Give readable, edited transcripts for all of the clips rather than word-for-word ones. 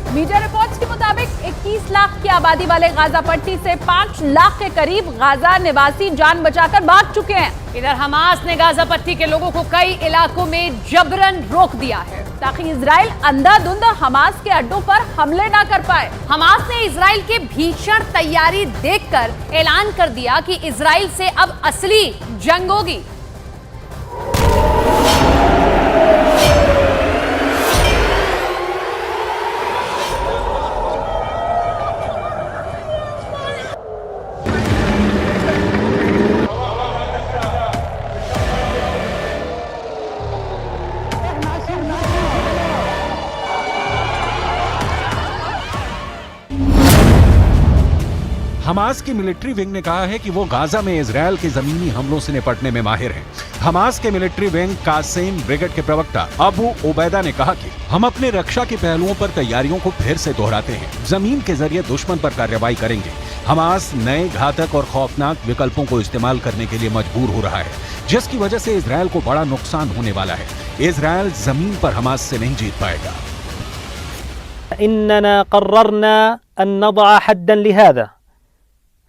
Media reports के मुताबिक 21 लाख की आबादी वाले गाजा पट्टी से 5 लाख के करीब गाजा निवासी जान बचाकर भाग चुके हैं। इधर हमास ने गाजा पट्टी के लोगों को कई इलाकों में जबरन रोक दिया है ताकि इजराइल अंधाधुंध हमास के अड्डों पर हमले ना कर पाए। हमास ने इजराइल की भीषण तैयारी देखकर ऐलान कर दिया कि इजराइल से अब असली जंग होगी। हमास की मिलिट्री विंग ने कहा है कि वो गाजा में इजरायल के जमीनी हमलों से निपटने में माहिर हैं। हमास के मिलिट्री विंग कासेम ब्रिगेड के प्रवक्ता अबू उबैदा ने कहा कि हम अपने रक्षा के पहलुओं पर तैयारियों को फिर से दोहराते हैं, जमीन के जरिए दुश्मन पर कार्रवाई करेंगे। हमास नए घातक और खौफनाक विकल्पों को इस्तेमाल करने के लिए मजबूर हो रहा है, जिसकी वजह से इजरायल को बड़ा नुकसान होने वाला है। इजरायल जमीन पर हमास से नहीं जीत पाएगा। इन्नना क़र्ररना अन नदअ हद्दन लिहाज़ा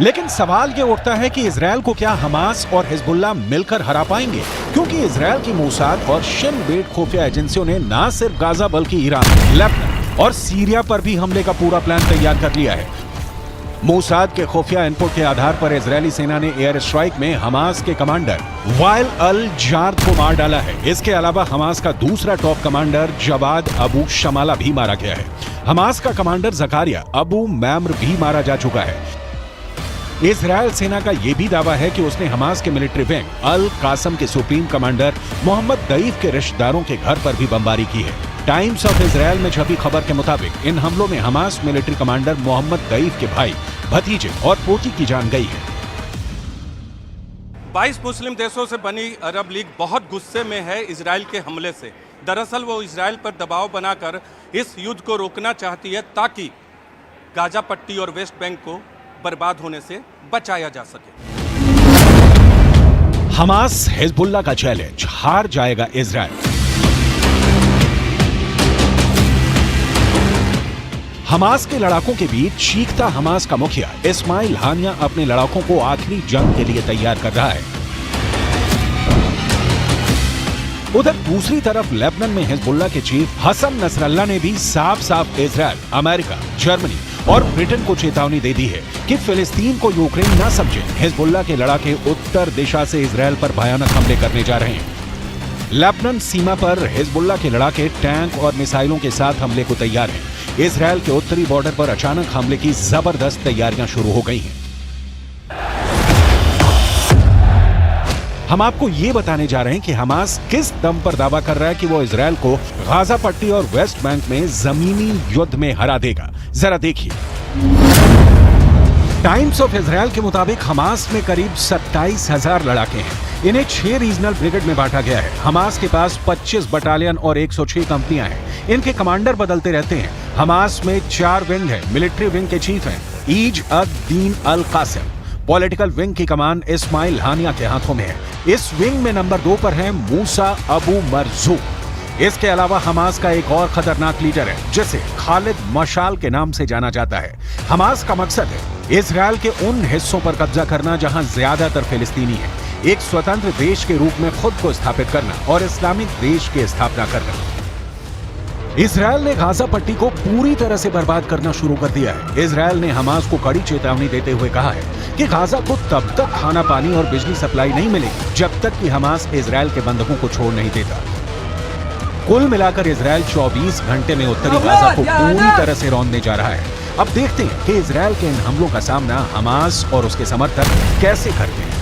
लेकिन सवाल ये उठता है कि इजरायल को क्या हमास और हिजबुल्लाह मिलकर हरा पाएंगे, क्योंकि इजरायल की मोसाद और शिन बेट खुफिया एजेंसियों ने न सिर्फ गाजा बल्कि ईरान, लेबनान और सीरिया पर भी हमले का पूरा प्लान तैयार कर लिया है। मोसाद के खुफिया इनपुट के आधार पर इजरायली सेना ने एयर स्ट्राइक में हमास के कमांडर वाइल अल जार्द को मार डाला है। इसके अलावा हमास का दूसरा टॉप कमांडर जवाद अबू शमाला भी मारा गया है। हमास का कमांडर जकारिया अबू मैम्र भी मारा जा चुका है। इजरायल सेना का यह भी दावा है कि उसने हमास के मिलिट्री विंग अल कासम के सुप्रीम कमांडर मोहम्मद दईफ के रिश्तेदारों के घर पर भी बमबारी की है। टाइम्स ऑफ इजरायल में छपी खबर के मुताबिक इन हमलों में हमास मिलिट्री कमांडर मोहम्मद दईफ के भाई, भतीजे और पोती की जान गई है। 22 मुस्लिम देशों से बनी अरब लीग बहुत गुस्से में है इजरायल के हमले से। दरअसल वो इजरायल पर दबाव बनाकर इस युद्ध को रोकना चाहती है ताकि गाजा पट्टी और वेस्ट बैंक को बर्बाद होने से बचाया जा सके। हमास हिजबुल्लाह का चैलेंज, हार जाएगा इजरायल। हमास के लड़ाकों के बीच चीखता हमास का मुखिया इस्माइल हानिया अपने लड़ाकों को आखिरी जंग के लिए तैयार कर रहा है। उधर दूसरी तरफ लेबनान में हिजबुल्लाह के चीफ हसन नसरल्लाह ने भी साफ साफ इजरायल, अमेरिका, जर्मनी और ब्रिटेन को चेतावनी दे दी है कि फिलिस्तीन को यूक्रेन न समझे। हिजबुल्लाह के लड़ाके उत्तर दिशा से इजरायल पर भयानक हमले करने जा रहे हैं। लेबनान सीमा पर हिजबुल्लाह के लड़ाके टैंक और मिसाइलों के साथ हमले को तैयार हैं। इजरायल के उत्तरी बॉर्डर पर अचानक हमले की जबरदस्त तैयारियां शुरू हो गई हैं। हम आपको ये बताने जा रहे हैं कि हमास किस दम पर दावा कर रहा है कि वो इजरायल को गाजा पट्टी और वेस्ट बैंक में जमीनी युद्ध में हरा देगा। जरा देखिए। टाइम्स ऑफ इजरायल के मुताबिक हमास में करीब 27,000 लड़ाके हैं। इन्हें 6 रीजनल ब्रिगेड में बांटा गया है। हमास के पास 25 बटालियन और 106 कंपनियां हैं। इनके कमांडर बदलते रहते हैं। हमास में 4 विंग है। मिलिट्री विंग के चीफ हैं ईज अद दीन अल कासिम। पॉलिटिकल विंग की कमान इस्माइल हानिया के हाथों में है। इस विंग में नंबर 2 पर है मूसा अबू मरजूक। इसके अलावा हमास का एक और खतरनाक लीडर है जिसे खालिद मशाल के नाम से जाना जाता है। हमास का मकसद है इजरायल के उन हिस्सों पर कब्जा करना जहां ज्यादातर फिलिस्तीनी है, एक स्वतंत्र देश के रूप में खुद को स्थापित करना और इस्लामिक देश की स्थापना करना। इजरायल ने गाजा पट्टी को पूरी तरह से बर्बाद करना शुरू कर दिया है। इजरायल ने हमास को कड़ी चेतावनी देते हुए कहा है कि गाजा को तब तक खाना पानी और बिजली सप्लाई नहीं मिलेगी जब तक कि हमास इजरायल के बंधकों को छोड़ नहीं देता। कुल मिलाकर इजरायल 24 घंटे में उत्तरी गाजा को पूरी तरह से रौंदने जा रहा है। अब देखते हैं कि इजरायल के इन हमलों का सामना हमास और उसके समर्थक कैसे करते हैं।